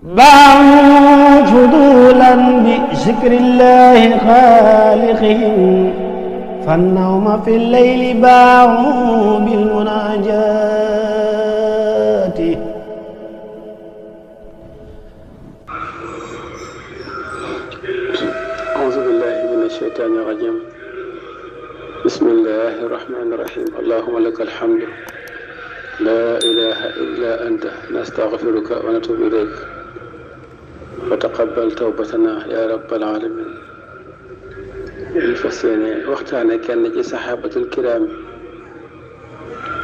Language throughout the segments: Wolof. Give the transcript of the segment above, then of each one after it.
باعوا فضولا بذكر الله خالقهم فالنوم في الليل باعوا بالمناجات. أعوذ بالله من الشيطان الرجيم. بسم الله الرحمن الرحيم. اللهم لك الحمد لا إله إلا أنت نستغفرك ونتوب إليك وتقبل توبتنا يا رب العالمين. ñu fas yéene waxtaane kenn ci saxaabatul kiraam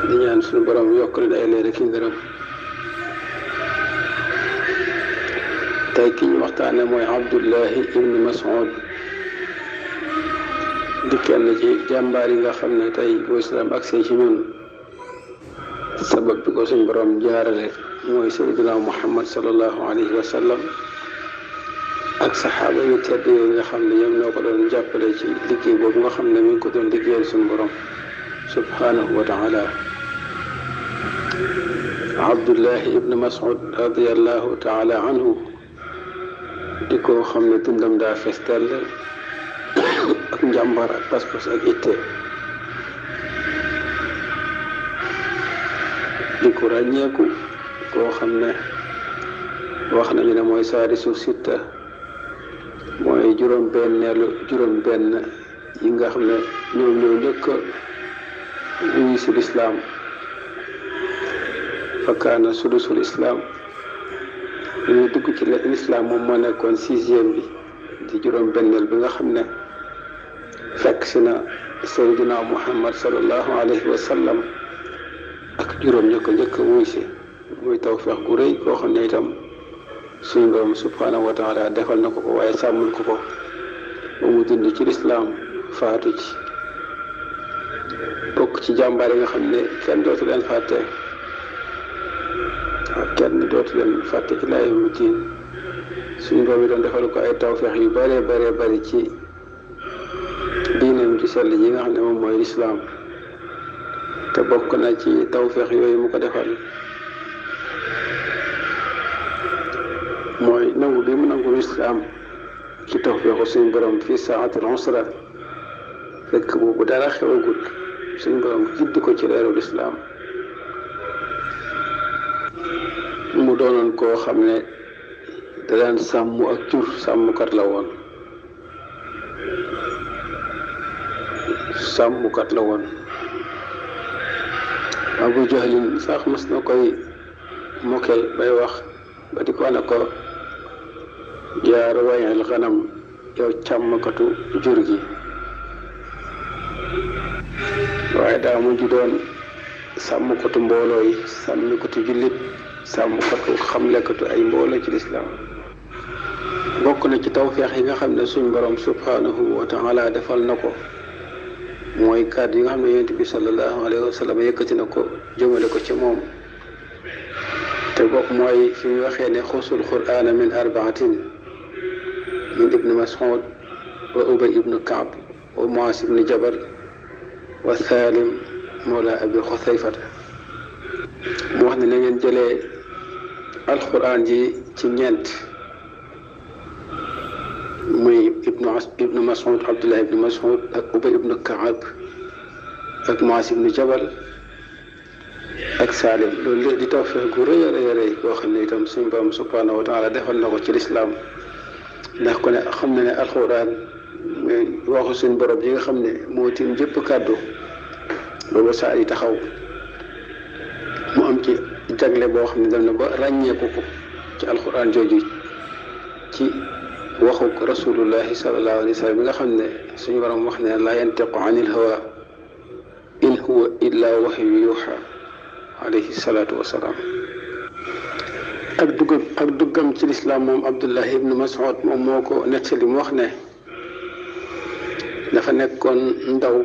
di ñaan suñu borom yokk leen ay leer ak i ngërëm. tey ki ñu waxtaane mooy Abdullahi ibn Mas'ud di kenn ci jàmbaar yi nga xam ne tey bu islaam agsee ci ñun sabab bi ko suñu borom jaarale mooy Seydina Muhammad sallallahu alayhi wa sallam ak saxaaba yu tedd yooyu nga xam ne ñoom ñoo ko doon jàppale ci liggéey boobu nga xam ne mi ngi ko doon liggéeyal suñu borom subhanahu wa taala. Abdullahi ibn Mas'ud radiallahu taala anhu di ko xam ne dundam daa fees dell ak njàmbar ak pas-pas ak itte, di ko ràññeeku koo xam ne wax nañu ne mooy saadisu sitta, mooy juróom-benneelu juróom-benn yi nga xam ne ñoom ñoo njëkk a wuyu si lislaam. fa kaana sudusul islaam, ñuy dugg ci lislaam moom moo nekkoon sixième bi di juróom-benneel bi nga xam ne fekk si na Seydina Muhammad sallallahu alayhi wa sallam ak juróom ña ko njëkk a wuyu si. muy tawfeex gu rëy koo xam ne itam suñu borom subhanahu wa taala defal na ko ko, waaye sàmmul ko ko ba mu dund ci lislaam faatu ci, bokk ci jàmbaar yi nga xam ne kenn dootu leen fàtte. waaw kenn dootu leen fàtte ci laay mu diin. suñu borom yi doon defal ko ay tawfeex yu bëree bëree bëri ci diineem ci sell yi nga xam ne moom mooy lislaam. te bokk na ci tawfeex yooyu mu ko defal mooy nangu bi mu nangu lislaam ci tawfeexu suñu borom fii saatil usra, fekk boobu dara xewagul, suñu borom jiddi ko ci leeru lislaam. mu doonoon koo xam ne da daan sàmm ak jur, sàmmkat la woon. sàmmkat la woon. Abu Jahlin sax mas na koy mokel bay wax ba di ko ne ko yaa rawaayal xanam, yow càmmkatu jur gi. waaye daa mujj doon sàmmkatu mbooloo yi, sàmmkatu jullit, sàmmkatu xamlekatu ay mbooloo ci lislaam. bokk na ci tawfeex yi nga xam ne suñ borom subhanahu wa taala defal na ko mooy kàddu yi nga xam ne yonent bi sallallahu alayhi wa sallam yëkkati na ko jëmale ko ci moom. te bokk mooy fi ñu waxee ne xusul qur'aana min arbaatin, min ibni Mas'ud wa Ubay ibnu Kaab wa Muaaz ibnu Jabal wa Saalim mawla Abi Xusayfata. mu wax ne na ngeen jëlee alquran ji ci ñeent, muy ibnu Mas'ud, Abdullah ibnu Mas'ud ak Ubay ibnu Kaab ak Muaaz ibnu Jabal ak Saalim. loolu léegi di tawfeex gu rëy a rëy boo xam ne itam suñu borom subhanahu wa taala defal na ko ci lislaam. ndax ko ne xam na ne alxuraan waxu suñu borom yi nga xam ne moo tiim jëpp kàddu, booba saa yi taxaw mu am ci jagle boo xam ne dem na ba ràññeeku ko ci alxuraan jooju ci waxu rasulullahi sallallahu alayhi wa sallam bi nga xam ne suñu borom wax ne laa yantiqu anil hawa in huwa illa wahyu yuha alayhi salaatu wasalaam. ak duggam ci lislaam moom Abdullah ibn Mas'ud moom moo ko nettali mu wax ne dafa nekkoon ndaw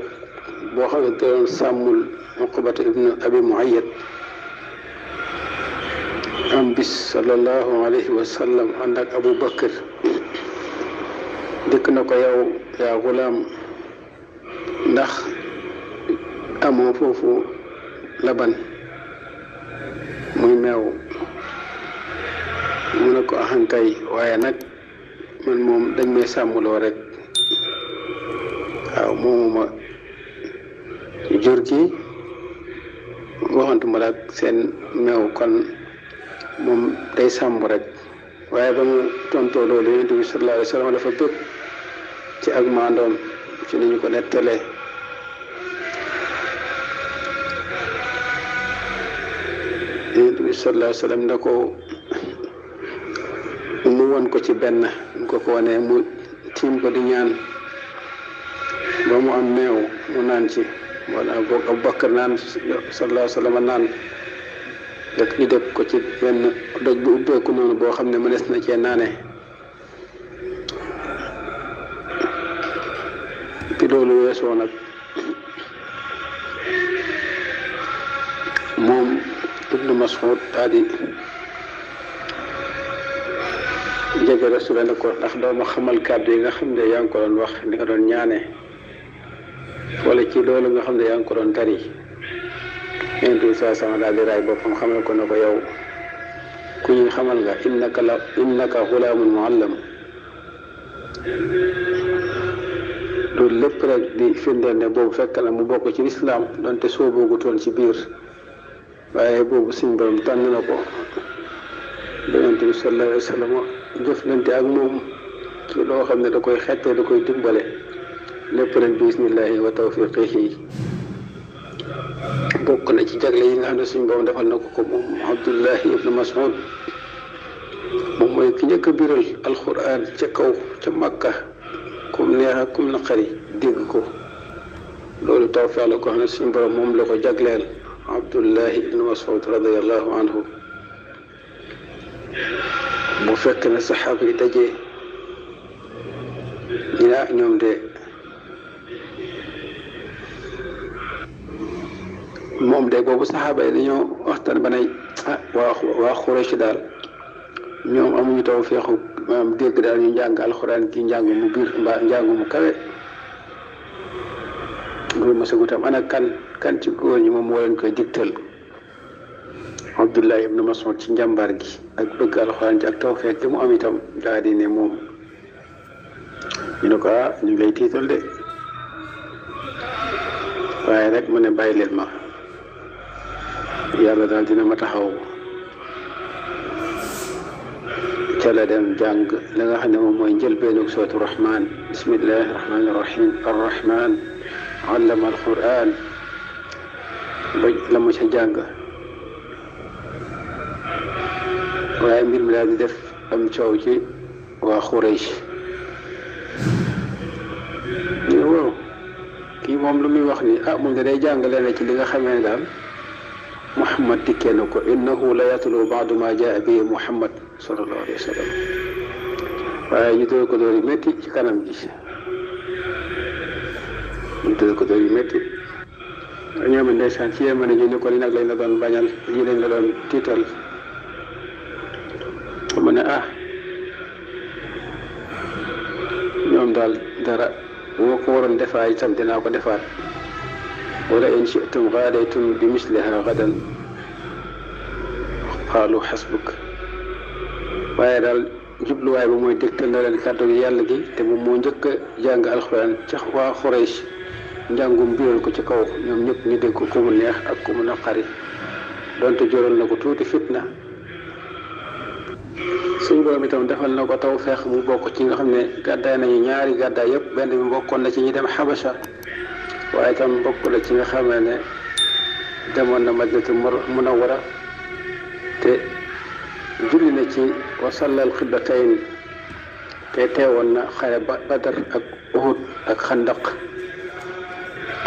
boo xam ne doon sàmmul Uqbata ibn Abi Muayyad. am bis sallallahu alayhi wa sallam ànd ak Abu Bakr dikk na ko yow yaa gulaam, ndax amoo foofu laban muy meew mu ne ko ahankay waaye nag man moom dañ may sàmmloo rek waaw moomuma jur gi waxantuma la ak seen meew kon moom day sàmm rek waaye ba mu tontoo loolu Yonent bi sallallahu alayhi wa sallam dafa bëgg ci ak maandoom ci ni ñu ko nettalee Yonent bi sallallahu alayhi wa sallam ne ko mu won ko ci benn mu ko wanee mu tiim ko di ñaan ba mu am meew mu naan ci wala boog Abubakar naan sallallahu alayhi wa sallam naan rek ñu def ko ci benn doj bu ubbeeku noonu boo xam ne mënees na cee naane bi loolu weesoo nag moom Ibnu Mas'ud daal di jege Rasul ne ko ndax doo ma xamal kàddu yi nga xam ne yaa ngi ko doon wax ni nga doon ñaane wala ci loolu nga xam ne yaa ngi ko doon tari Yonent bi saa sama daal di raay boppam xamal ko ne ko yow ku ñuy xamal nga innaka xulaamun muallam loolu lépp rek di firndeel ne boobu fekk na mu bokk ci lislaam donte sooboogutoon ci biir waaye boobu suñ borom tànn na ko Yonent bi sallallahu alayhi wa sallam jëflante ak moom ci loo xam ne da koy xettee da koy dimbale lépp rek bismillahi wa tawfiqihi bokk na ci jagle yi nga xam ne suñ borom defal na ko moom Abdullahi ibnu Mas'ud moom mooy ki njëkk a biral alquran ca kaw ca Makka kum neex ak kum naqari dégg ko loolu tawfeex la ko xam ne suñ borom moom la ko jagleel Abdullahi ibnu Mas'ud radiyallahu anhu bu fekk na saxaaba yi dajee ñoom de moom de boobu saxaaba yi dañoo waxtaan ba ne waa Xuraysh daal ñoom amuñu tawfeexu maanaam dégg daal ñu njàng alxuraan ci njàng mu biir mbaa njàng mu kawe loolu masagu tam ana kan ci góor ñi moom moo leen koy digtal Abdullah ibnu Mas'ud ci njàmbaar gi ak bëgg alxuraan ci ak tawfeex gi mu am itam daal di ne moom ñu ne ko ñu ngi lay tiital de waaye rek mu ne bàyyi leen ma yàlla daal dina ma taxaw ca la dem jàng la nga xam ne moom mooy njëlbeenu suuratu Rahmaan bismillahi rahmaani rahim arrahman allama alquran ba la mu ca jàng waaye mbir mi daal di def am coow ci waa Xuraysh ñu waaw kii moom lu muy wax ni moom da day jàngale na ci li nga xamee ne daal Muhammad dikkee na ko innahu la yatlu baadu ma jaa bi Muhammad sallallahu alayhi wa sallam waaye ñu doon ko door yu métti ci kanam gi ñu doon ko door yu métti ñoom ndeysaan ci yéen a ñu ne ko li nag lañ la doon bañal lii lañ la doon tiital mu ne ñoom daal dara boo ko waroon defaat itam dinaa ko defaat wala in shi'tum gaadaytum bi misliha gadan qaalu xasbuk waaye daal jubluwaay ba mooy dégtal na leen kàddu gi yàlla gi te moom moo njëkk a jàng alxuraan ca waa Xuraysh njàngum biral ko ci kaw ñoom ñëpp ñu dégg ko ku mu neex ak ku mu naqari donte joral na ko tuuti fitna suñu borom itam defal na ko tawfeex mu bokk ci nga xam ne gàddaay nañu ñaari gàddaay yëpp benn bi bokkoon na ci ñi dem Xabasa waaye itam bokk la ci nga xam ne demoon na Madinatu Munawwara te julli na ci wasallal xiblatayn te teewoon na xare Badar ak Uhud ak Xandaq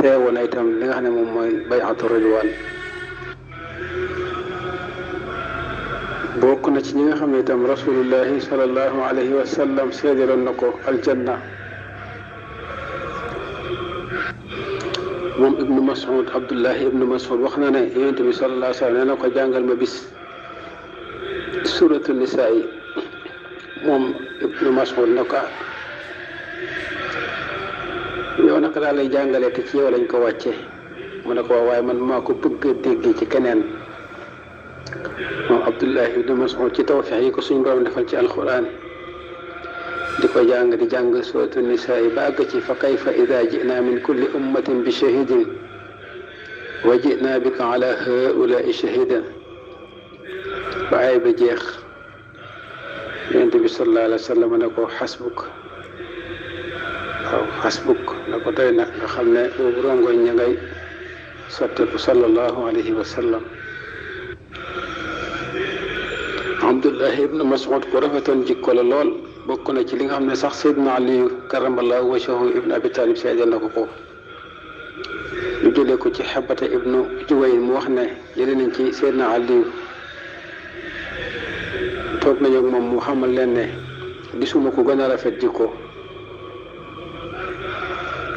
teewoon na itam li nga xam ne moom mooy bay'atu ridwaan bokk na ci ñi nga xam ne itam rasulullahi sallallahu alayhi wa sallam seedaloon na ko aljanna moom ibnu Mas'ud Abdullahi ibnu Mas'ud wax na ne Yonent bi sallallahu alayhi wa sallam nee na ko jàngal ma bis suratu nisaa yi moom ibnu Mas'ud ne ko yow naka daal lay jàngalee te ci yow lañ ko wàcce mu ne ko waaye man maa ko bëgg a dégg ci keneen moom Abdullahi ibnu Mas'ud ci tawfeex yi ko suñu borom defal ci alquran di ko jàng di jàng suuratu nisaa yi ba àgg ci fa kayfa idaa ji'naa min kulli ummatin bi shahidin wa ji'naa bika ala haa'ulaa'i shahidan ba ay ba jeex yonent bi sallallahu alayhi wa sallam ne ko xasbuk waaw xasbuk na ko doy nag nga xam ne boobu rongoñ ña ngay sotteeku sallallahu alayhi wa sallam. Abdullahi ibnu Mas'ud ku rafetoon jikko la lool bokk na ci li nga xam ne sax Seydina Aliyu karamallahu wajhahu ibnu Abi Talib seedeel na ko ko. ñu jëlee ko ci Xabata ibnu Juwayr mu wax ne jëlee nañ ci Seydina Aliyu toog nañu ak moom mu xamal leen ne gisuma ko gën a rafet jikko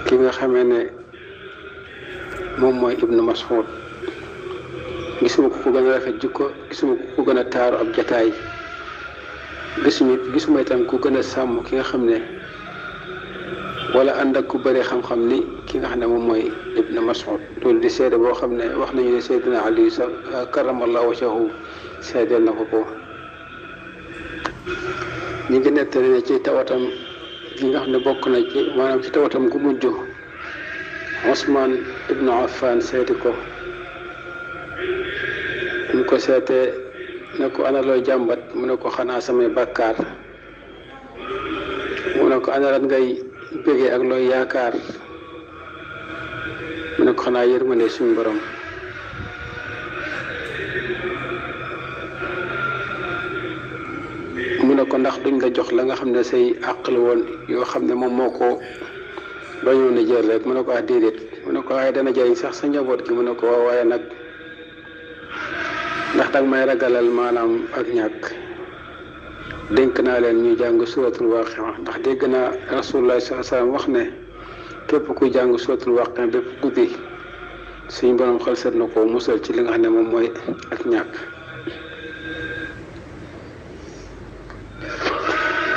ki nga xamee ne moom mooy ibnu Mas'ud gisuma ko gën a rafet jikko gisuma ko gën a taaru ab jataay gisuma itam ku gën a sàmm ki nga xam ne wala ànd ak ku bëri xam-xam ni ki nga xam ne moom mooy ibnu Mas'ud loolu di seede boo xam ne wax nañu ne Seydina Ali sa karamallahu wajhahu seedeel na ko ko. ñi ngi nettali ne ci tawatam gi nga xam ne bokk na ci maanaam ci tawatam gu mujj Usmaan ibnu Affan seeti ko ñu ko seetee ne ko ana looy jàmbat mu ne ko xanaa samay bàkkaar mu ne ko ana lan ngay bégee ak looy yaakaar mu ne ko xanaa yërmande suñu borom mu ne ko ndax duñ la jox la nga xam ne say àq la woon yoo xam ne moom moo ko bañoon a jël rek mu ne ko déedéet mu ne ko waaye dana jëriñ sax sa njaboot gi mu ne ko waaw waaye nag ndax danga may ragalal maanaam ak ñàkk dénk naa leen ñuy jàng suratul Waaqia ndax dégg naa rasulullah sallallahu alayhi wasallam wax ne képp kuy jàng suratul Waaqia bépp guddi suñu borom xel seet na ko musal ci li nga xam ne moom mooy ak ñàkk.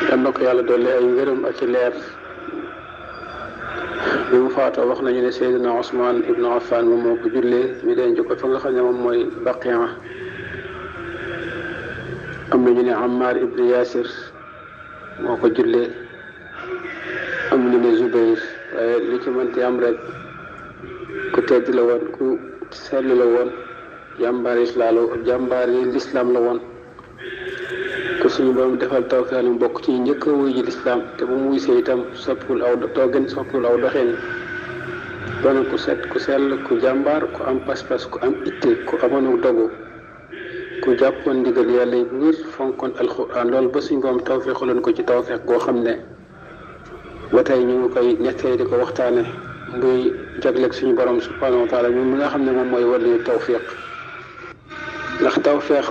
yal na ko yàlla dolli ay ngërëm ak i leer bi mu faatoo wax nañu ne Seydina Usmaan ibnu Affan moom moo ko jullee ñu denc ko fa nga xam ne moom mooy Baqiya am nañu ne Ammar ibnu Yaasir moo ko jullee am ñu ne Zubayr waaye li ci mënti am rek ku tedd la woon ku sell la woon jàmbaari lislaam la woon ko suñu borom defal tawfeex mu bokk ci njëkk a wuy ji lislaam te bu mu wuysee itam soppul aw doxin doon ku set ku sell ku jàmbaar ku am pas-pas ku am itte ku amoon dogu ku jàppoon ndigal yàlla yi bu wér fonkoon alxuraan loolu ba suñu borom tawfeexaloon ko ci tawfeex goo xam ne ba tey ñu ngi koy nettali di ko waxtaane muy jagleeg suñu borom subhanahu wa taala mi nga xam ne moom mooy waliyu tawfeex ndax tawfeex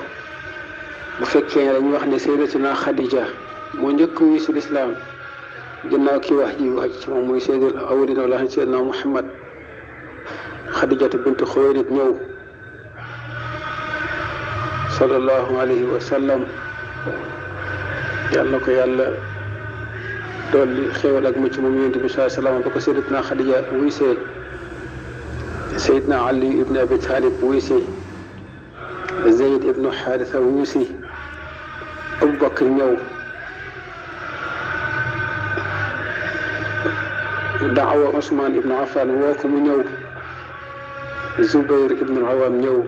bu fekkee ne dañuy wax ne Sayyidatuna Xadija moo njëkk wuy si lislaam ginnaaw kii wax ci moom muy sayyidul awwalina wal aaxiriina Sayyidina Muhammad Xadijatu bintu Xuwaylid ñëw sallallahu alayhi wa sallam yàlla na ko yàlla dolli xéewal ak mucc moom Yonent bi sallallahu alayhi wa sallam ba ko Sayyidatuna Xadija wuy see Sayyidina Ali ibn Abi Talib wuy si Zayd ibnu Xaarisa wuy si Abubakar ñëw daawa Usmaan ibnu Affan woo ko mu ñëw Zubayr ibnu Awaam ñëw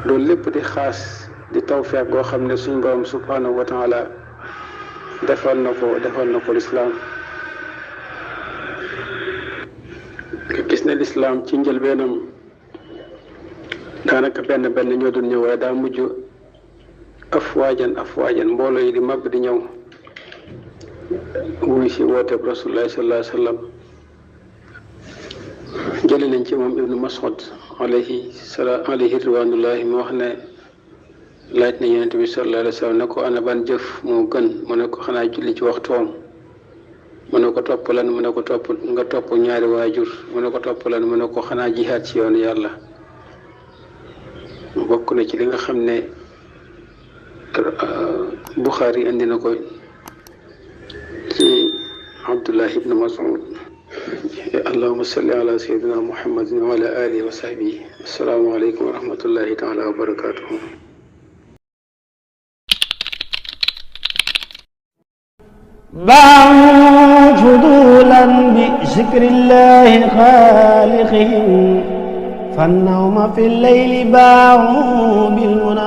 loolu lépp di xaas di tawfeex goo xam ne suñu borom subhanahu wa taala defal na ko lislaam gis na lislaam ci njëlbeenam daanaka benn ñoo doon ñëw waaye daa mujj afwaajan mbooloo yi di màbb di ñëw wuy si wooteeb rasulullah sallallahu alayhi wa sallam jële nañ ci moom ibnu Mas'ud alayhi ridwanullahi mu wax ne laaj na yonent bi sallallahu alayhi wa sallam ne ko ana ban jëf moo gën mu ne ko xanaa julli ci waxtoom mu ne ko topp lan mu ne ko topp nga topp ñaari waajur mu ne ko topp lan mu ne ko xanaa jihaad ci yoonu yàlla bokk na ci li nga xam ne Buxaari indi na ko ci Abdullah ibn Mas'ud allahumma salli ala sayyidina muhammadin wa ala alihi wa sahbihi. assalaamu aleykum wa rahmatullahi taala wa barakatuhu. باعوا فضولا بذكر الله خالقهم فالنوم في الليل باعوا بالمنى